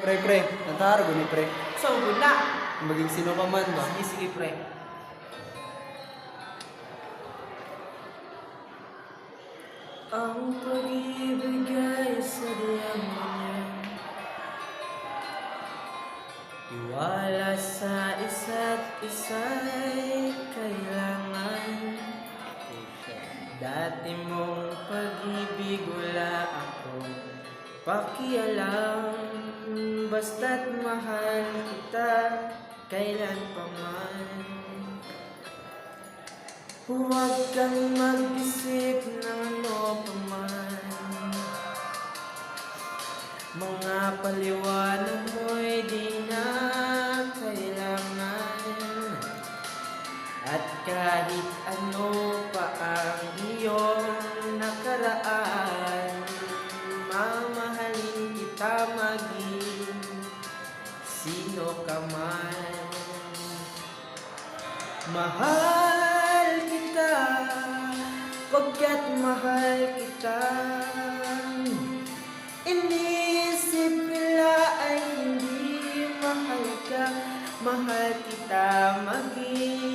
Pre, nantaro ni pre. So, good na. Maging sino ka man ba? Sige, sige, pre. Ang pag-ibig ay sadyang ganyan, tiwala sa isa't isa'y kailangan. Dati mong pag-ibig wala akong pakialam, basta't mahal kita kailan pa man. Huwag kang mag-isip ng ano pa man, mga paliwanag mo'y di na kailangan. At kahit ano pa ang iyong nakaraan, mamahalin kita maging sino ka man. Mahal kita, pagkat mahal kita. Inisip nila ay hindi mahal ka, mahal kita maging